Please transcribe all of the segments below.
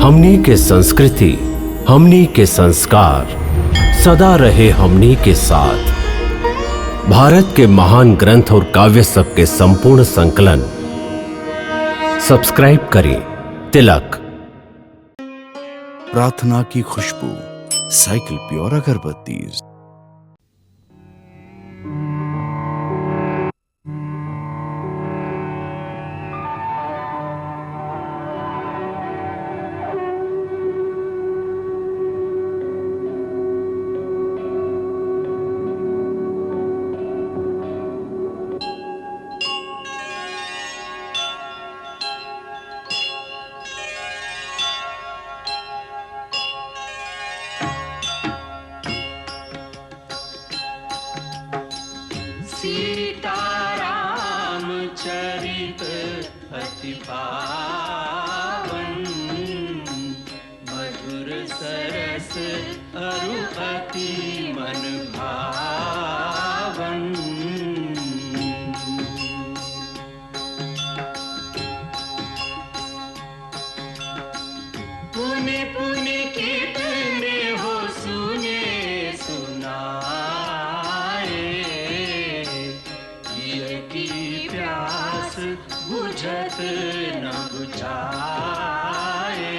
हमनी के संस्कृति, हमनी के संस्कार सदा रहे हमनी के साथ। भारत के महान ग्रंथ और काव्य सब के संपूर्ण संकलन सब्सक्राइब करें तिलक। प्रार्थना की खुशबू, साइकिल प्योर अगरबत्ती। सीताराम चरित अति पावन, मधुर सरस अरु अति मन भावन। पुनि पुनि कितने हो सुने सुनाए, की प्यास बुझत न बुझाए।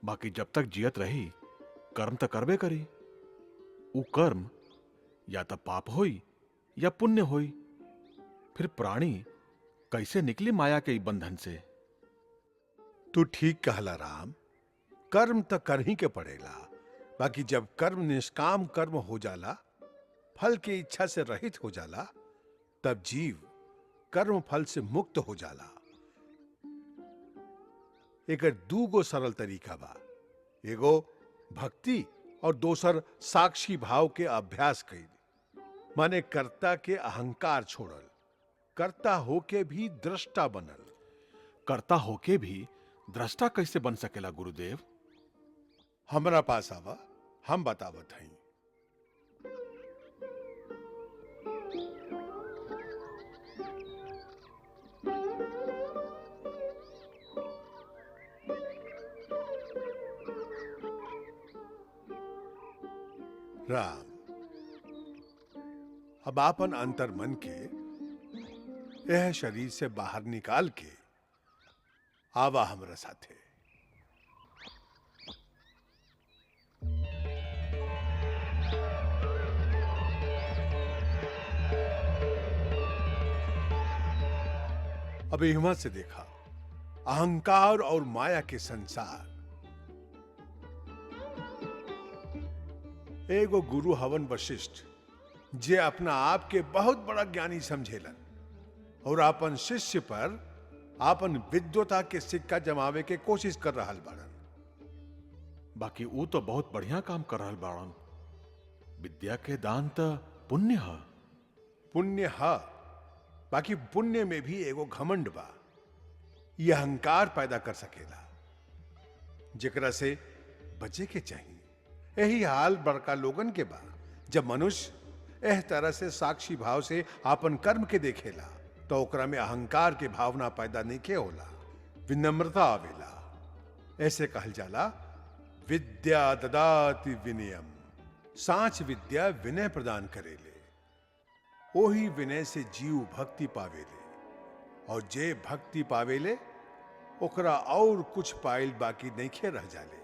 बाकी जब तक जियत रही कर्म तो करबे करी। उ कर्म या तो पाप होई या पुण्य होई। फिर प्राणी कैसे निकली माया के बंधन से? तू ठीक कहला राम, कर्म तो कर ही के पड़ेला। बाकी जब कर्म निष्काम कर्म हो जाला, फल की इच्छा से रहित हो जाला, तब जीव कर्म फल से मुक्त हो जाला। एकर दूगो सरल तरीका बा। एगो भक्ति और दोसर साक्षी भाव के अभ्यास कईल, माने कर्ता के अहंकार छोड़ल, कर्ता होके भी दृष्टा बनल। कर्ता होके भी दृष्टा कैसे बन सकेला गुरुदेव? हमरा पास आवा, हम बतावत हई। राम, अब आपन अंतर मन के यह शरीर से बाहर निकाल के आवा हमरा साथे। अब हिम्मत से देखा अहंकार और माया के संसार। एगो गुरु हवन वशिष्ठ, जे अपना आप के बहुत बड़ा ज्ञानी समझेलन और अपन शिष्य पर अपन विद्वता के सिक्का जमावे के कोशिश कर रहा बाड़न। बाकी ऊ तो बहुत बढ़िया काम कर रहा बाड़न। विद्या के दान तो पुण्य है। पुण्य है, बाकी पुण्य में भी एगो घमंड बा। यह अहंकार पैदा कर सकेला, जेकरा से बचे के चाहिए। यही हाल बड़का लोगन के बा। जब मनुष्य एह तरह से साक्षी भाव से आपन कर्म के देखेला, तो ओकरा में अहंकार के भावना पैदा नहीं के होला, विनम्रता आवेला। ऐसे कहल जाला, विद्या ददाति विनयम। सांच विद्या विनय प्रदान करेले। ओही विनय से जीव भक्ति पावेले, और जे भक्ति पावेले ओकरा और कुछ पाइल बाकी नहीं रह जाले।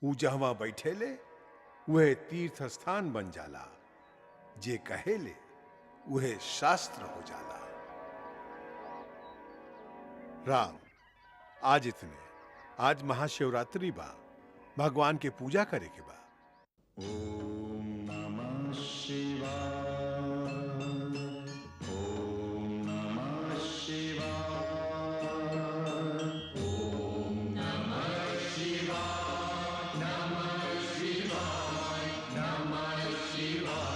ऊ जहवा बैठेले वह तीर्थ स्थान बन जाला। जे कहेले वह शास्त्र हो जाला। राम, आज इतने। आज महाशिवरात्रि बा, भगवान के पूजा करे के बा। ओम नमः शिवाय, ओम नमः शिवाय, ओम नमः शिवाय, नमः शिवाय, नमः शिवाय।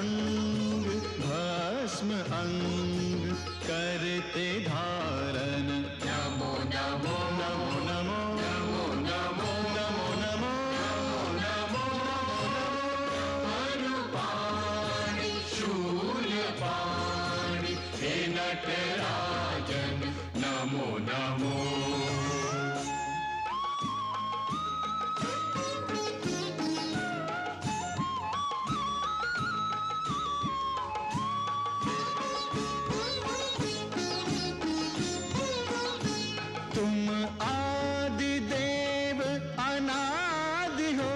संग भस्म अंग करते धारण। नमो नमो नमो नमो नमो नमो नमो नमो नमो अनुपाणि शूलपाणि हे नटराजन नमो नमो। तुम आदि देव अनादि हो,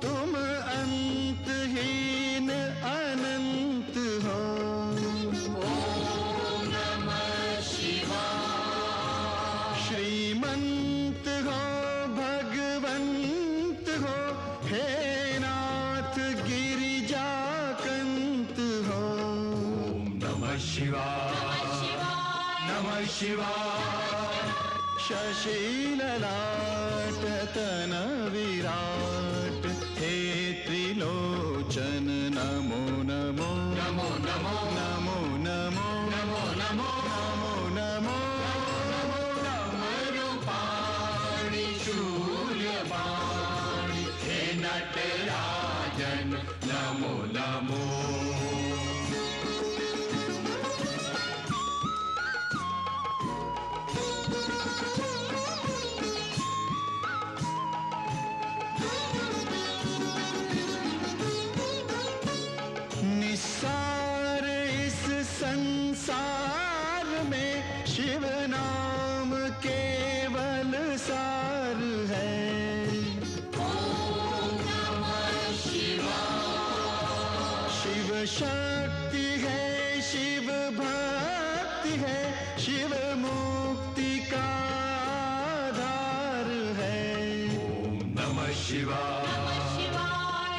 तुम अंतहीन अनंत हो। ओम नमः शिवाय। श्रीमंत हो भगवंत हो, हे नाथ गिरिजाकंत हो। ओम नमः शिवाय नमः शिवाय। शशि ललाट तन विराट हे त्रिलोचन नमो नमो नमो नमो नमो नमो नमो नमो नमो नमो नमरूपाणि शूलपाणि हे नटराजन नमो नमो। निस्सार इस संसार में शिव नाम केवल सार है। ओम नमः शिवाय। शिव शक्ति है शिव भक्ति है, शिव मुक्ति का आधार है। ओम नमः शिवाय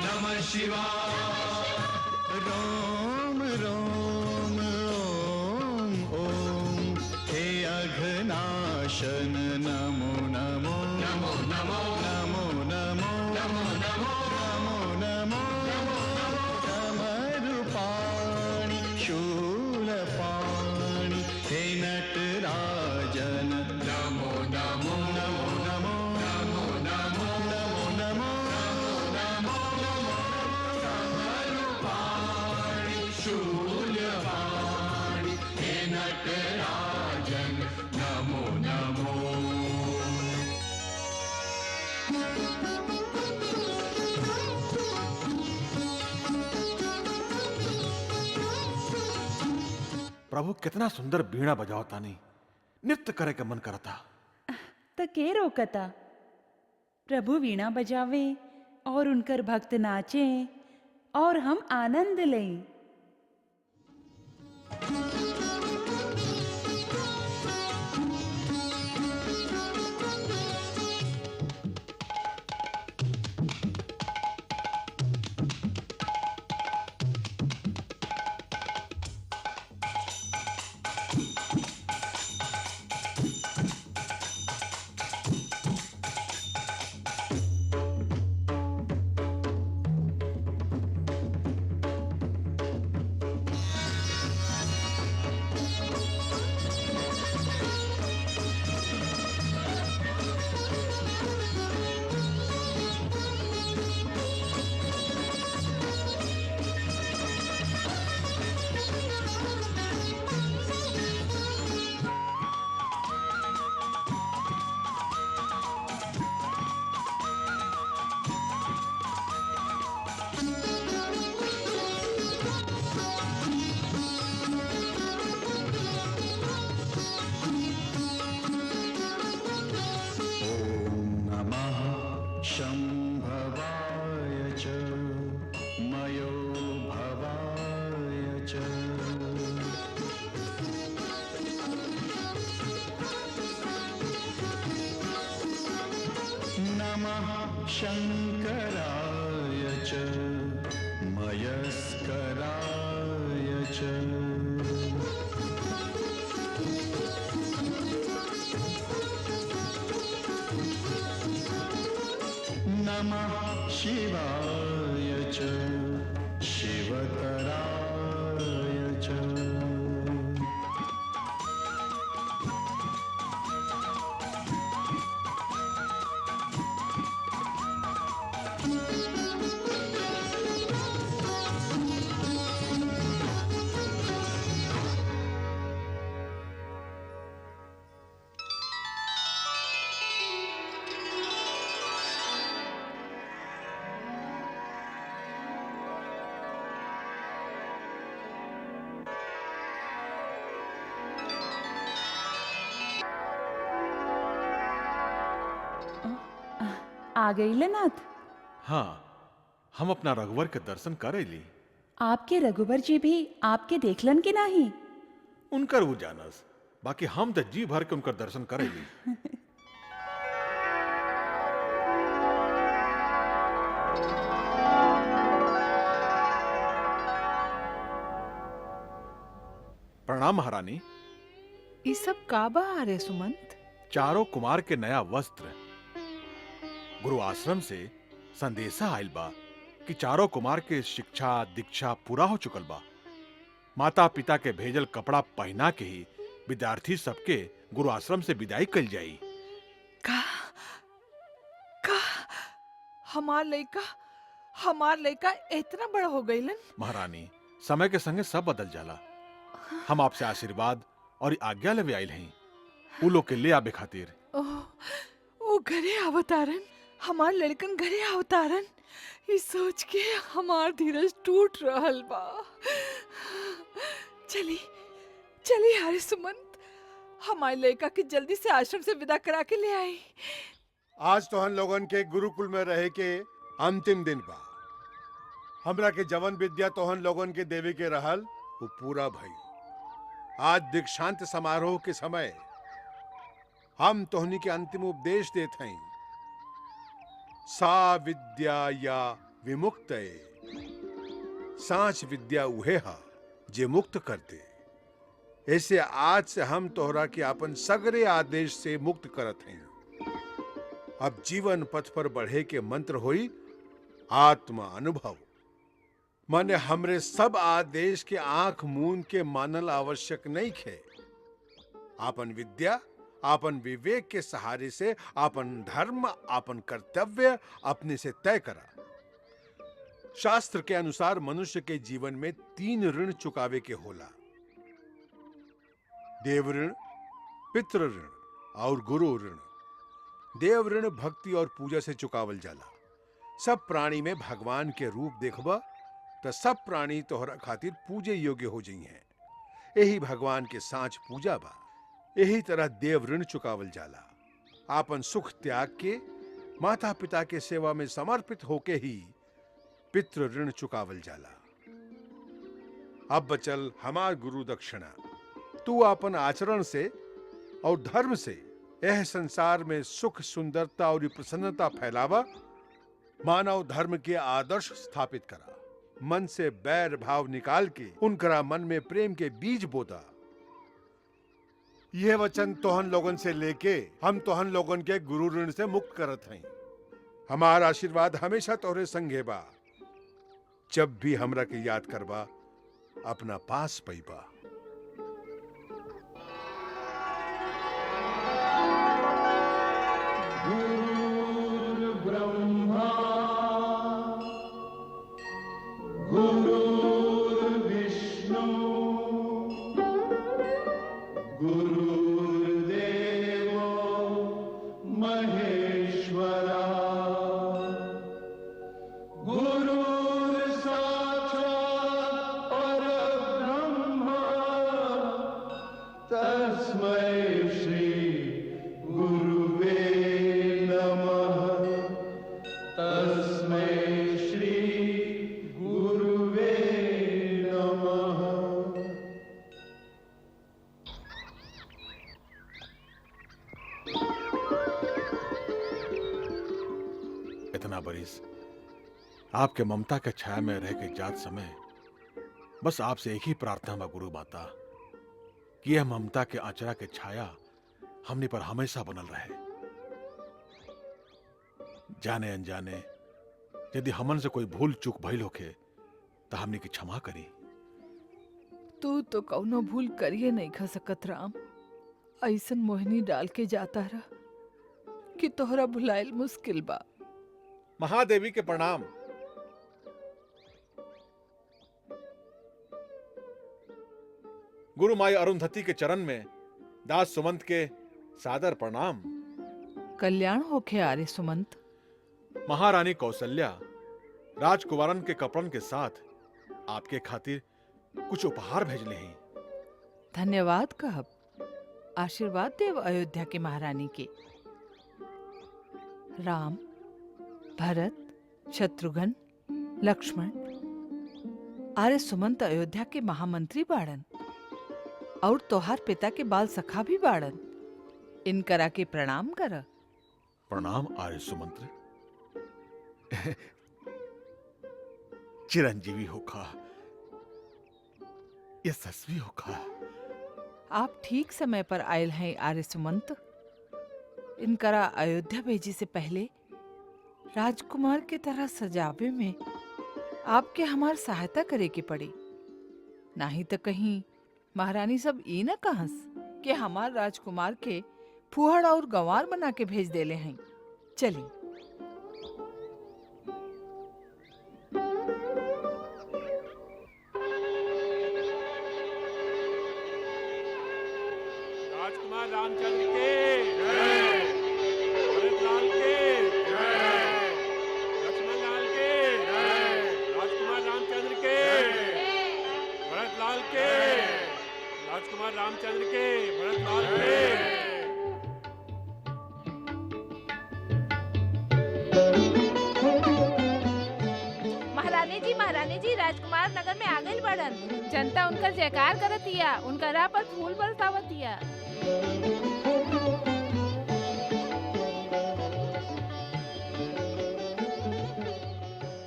नमः शिवाय। रोम रोम ओम ओम हे अघनाशन नमो नमो नमो नमो नमो नमो नमो नमो नमो नमो नमरूपाणि शूलपाणि हे नटराजन नमो नमो नमो नमो नमो नमो नमो नमो नमो नमरूपाणि शूलपाणि हे नटराजन नमो नमो। प्रभु कितना सुंदर बीणा बजावता नहीं, नृत्य करे का मन करता। त के रोकता? प्रभु वीणा बजावे और उनकर भक्त नाचे और हम आनंद लें। नमः शंकराय च मयस्कराय च नमः शिवाय च शिवतराय च आ गई लेनाथ। हाँ, हम अपना रघुवर के दर्शन करे ली। आपके रघुबर जी भी आपके देखलन के नाही। उनकर वो जानस, बाकी हम तो जी भर के उनकर दर्शन करे ली। प्रणाम महारानी। ई सब का बा रे सुमंत? चारों कुमार के नया वस्त्र। गुरु आश्रम से संदेशा आयल बा कि चारों कुमार के शिक्षा दीक्षा पूरा हो चुकल बा। माता पिता के भेजल कपड़ा पहना के ही विद्यार्थी सबके गुरु आश्रम से विदाई कल जाई। का का हमार लइका इतना बड़ा हो गइलन? महारानी, समय के संगे सब बदल जाला। हम आपसे आशीर्वाद और आज्ञा लेवे आयल हैं उ लोग के ले आबे खातिर। ओ घरे आवतारन, हमार लड़कन घरे आवतारन, ये सोच के हमार धीरज टूट रहल बा। चली चली हरे सुमंत, हमारे लड़का के जल्दी से आश्रम से विदा करा के ले आई। आज तो हम लोगन के गुरुकुल में रहे के अंतिम दिन बा। हमरा के जवन विद्या तो हम लोगन के देवे के रहल वो पूरा भई। आज दीक्षांत समारोह के समय हम तोहनी के अंतिम उपदेश देत हई। सा विद्या या विमुक्त, सांच विद्या उहे हा जे मुक्त करते। ऐसे आज से हम तोहरा के अपन सगरे आदेश से मुक्त करत हैं। अब जीवन पथ पर बढ़े के मंत्र होई आत्मा अनुभव। माने हमरे सब आदेश के आंख मूंद के मानल आवश्यक नहीं खे। आपन विद्या आपन विवेक के सहारे से आपन धर्म आपन कर्तव्य अपने से तय करा। शास्त्र के अनुसार मनुष्य के जीवन में 3 ऋण चुकावे के होला। देव ऋण, पितृ ऋण और गुरु ऋण। देव ऋण भक्ति और पूजा से चुकावल जाला। सब प्राणी में भगवान के रूप देखबा तो सब प्राणी तोहरा खातिर पूजे योग्य हो जाई हैं। यही भगवान के सांच पूजा बा। यही तरह देव ऋण चुकावल जाला। आपन सुख त्याग के माता पिता के सेवा में समर्पित होके ही पितृ ऋण चुकावल जाला। अब बचल हमार गुरु दक्षिणा। तू अपन आचरण से और धर्म से यह संसार में सुख सुंदरता और प्रसन्नता फैलावा। मानव धर्म के आदर्श स्थापित करा। मन से बैर भाव निकाल के उनकरा मन में प्रेम के बीज बोता। यह वचन तोहन लोगन से लेके हम तोहन लोगन के गुरु ऋण से मुक्त करत हैं। हमारा आशीर्वाद हमेशा तोहरे संगे बा। जब भी हमरा के याद करबा अपना पास पैबा। ब्रह्मा गुरुर्विष्णु गुरुर्देवो महेश्वरा गुरुर्साक्षात् परब्रह्म तस्मै श्री गुरुवे नमः। तस्मै श्री गुरुवे नमः। इतना बरिस आपके ममता के छाया में रह के जात समय बस आपसे एक ही प्रार्थना बा गुरु माता कि यह ममता के आचरा के छाया हमने पर हमेशा बनल रहे। जाने अनजाने यदि हमन से कोई भूल चूक भइल होखे तो हमने की क्षमा करी। तू तो कौनो भूल करिए नहीं खा सकत राम। ऐसन मोहिनी डाल के जाता रहा कि तोहरा भुलाइल मुश्किल बा। महादेवी के प्रणाम। गुरु माई अरुंधति के चरण में दास सुमंत के सादर प्रणाम। कल्याण होखे आर्य सुमंत। महारानी कौशल्या राजकुमारन के कपड़न के साथ आपके खातिर कुछ उपहार भेजले हैं। धन्यवाद कहब। आशीर्वाद देव अयोध्या की महारानी के। राम, भरत, शत्रुघ्न, लक्ष्मण, आर्य सुमंत अयोध्या के महामंत्री बाड़न और तोहार पिता के बाल सखा भी बाड़न। इनकरा के प्रणाम कर। प्रणाम आर्य सुमंत्र। चिरंजीवी होखा, यशस्वी होखा। आप ठीक समय पर आयल हैं आर्य सुमंत। इनकरा अयोध्या भेजी से पहले राजकुमार के तरह सजावे में आपके हमार सहायता करे के पड़ी। नहीं तो कहीं महारानी सब ई न कहस कि हमार राजकुमार के फुहड़ और गंवार बना के भेज देले हैं। चली। राजकुमार रामचंद्र के जय, भरत लाल के जय, लक्ष्मण लाल के जय, राजकुमार रामचंद्र के भरत लाल के, राजकुमार रामचंद्र के भरत लाल के। महारानी जी राजकुमार नगर में आ गइल बड़न। जनता उनकर जयकार करतिया, उनकरा पर फूल बरसावतिया।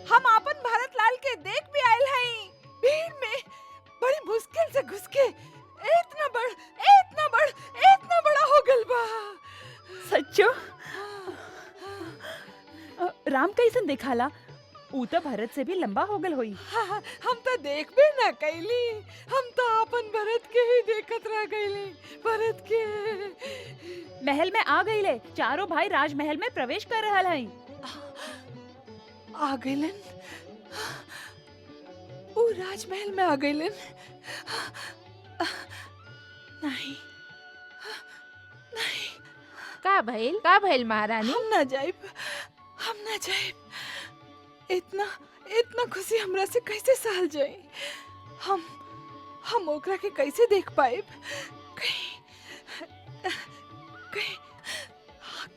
हम अपन भरत लाल के देख भी आयल हैं। भीड़ में बड़ी मुश्किल से घुस के इतना बड़ा हो गल बा। सच्चो? राम कैसन दिखाला? ऊ तो भरत से भी लंबा हो गल होई। हाँ, हम तो देख भी ना कैली। हम तो अपन भरत के ही देखत रह गईली। भरत के महल में आ गईले। चारों भाई राजमहल में प्रवेश कर रहल हैं। आ गईलन। वो राजमहल में आ गईलन। नहीं, नहीं। का भइल महारानी? हम ना जाइब। इतना खुशी हमरा से कैसे सहल जाए? हम ओकरा के कैसे देख पाएब?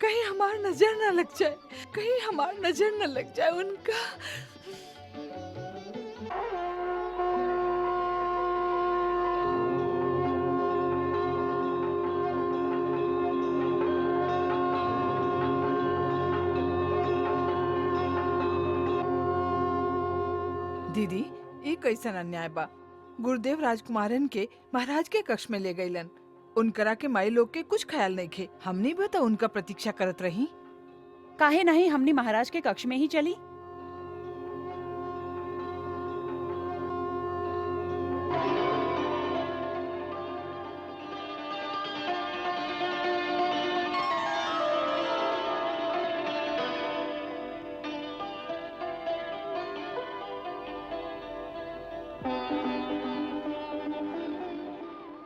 कहीं हमार नजर न लग जाए उनका। दीदी, ये कैसन अन्याय बा? गुरुदेव राजकुमारन के महाराज के कक्ष में ले गईलन। उनकरा के माई लोग के कुछ ख्याल नहीं खे। हमने भी तो उनका प्रतीक्षा करत रही। काहे नहीं हमने महाराज के कक्ष में ही चली।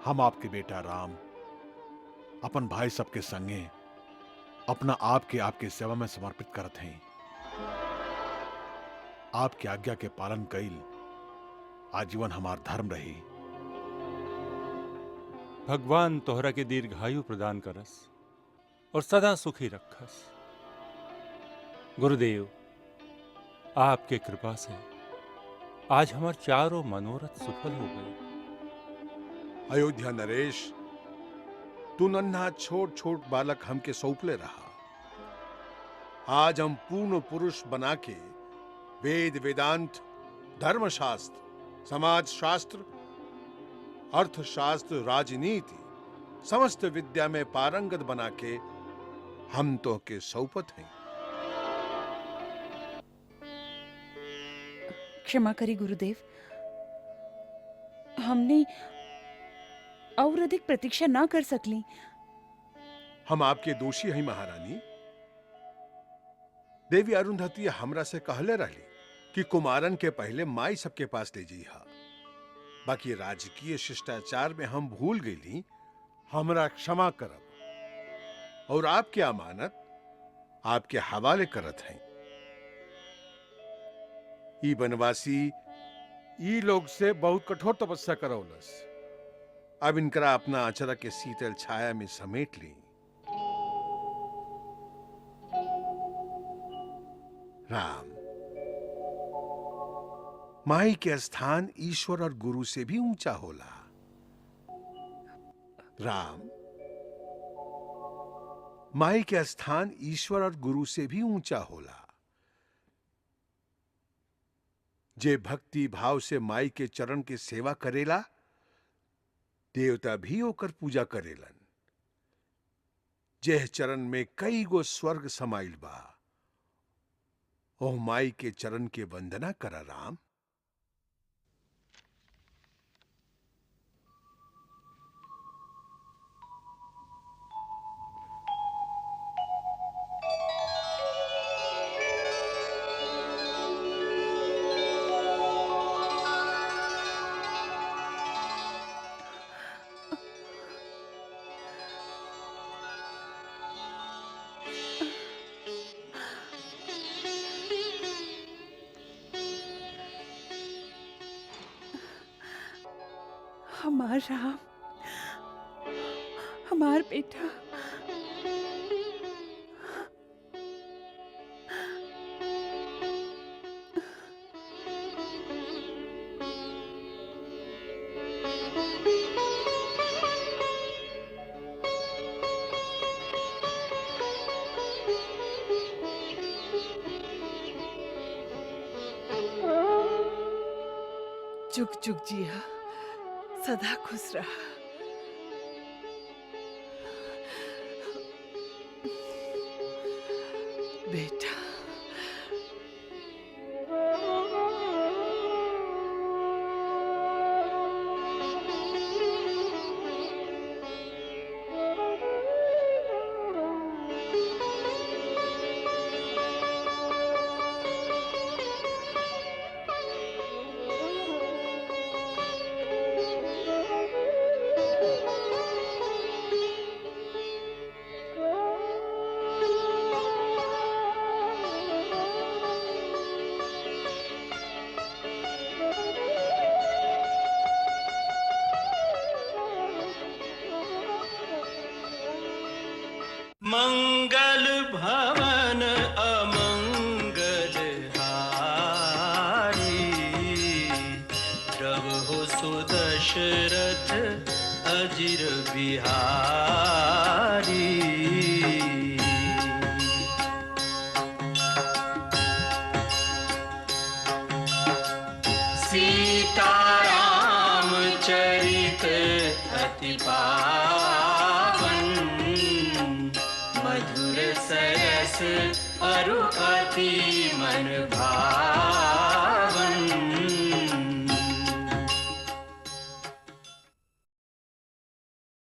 हम आपके बेटा राम अपन भाई सबके संगे अपना आपके सेवा में समर्पित करत हैं। आपकी आज्ञा के पालन कईल आजीवन हमार धर्म रही। भगवान तोहरा के दीर्घायु प्रदान करस और सदा सुखी रखस। गुरुदेव, आपके कृपा से आज हमार चारों मनोरथ सफल हो गए। अयोध्या नरेश, तू नन्हा छोट छोट बालक हमके सौंपले रहा। आज हम पूर्ण पुरुष बना के वेद वेदांत, धर्मशास्त्र, समाज शास्त्र, अर्थशास्त्र, राजनीति समस्त विद्या में पारंगत बना के हम तो के सौपत हैं। क्षमा करी गुरुदेव, हमने और अधिक प्रतीक्षा ना कर सकली। हम आपके दोषी हैं महारानी। देवी अरुंधति हमरा से कहले रहली कि कुमारन के पहले माई सबके पास ले जी हा। बाकी राजकीय शिष्टाचार में हम भूल गईली, हमरा क्षमा करब और आपके अमानत आपके हवाले करत हैं। ई बनवासी ई लोग से बहुत कठोर तपस्या करौलस। अब इनकरा अपना अचरा के शीतल छाया में समेट ली। राम, माई के स्थान ईश्वर और गुरु से भी ऊंचा होला। राम, माई के स्थान ईश्वर और गुरु से भी ऊंचा होला। जे भक्ति भाव से माई के चरण के सेवा करेला, देवता भी ओकर पूजा करेलन। जेह चरण में कई गो स्वर्ग समाइल बा, ओह माई के चरण के वंदना करा राम। हमार राम, हमार बेटा, जुग जुग जिया, सदा खुश रहा। बेटा, मंगल भवन अमंगल हारी, प्रभु सुदशरथ अजिर बिहारी। सीताराम चरित अति पावन, मधुर सरस अरु अति मन भावन।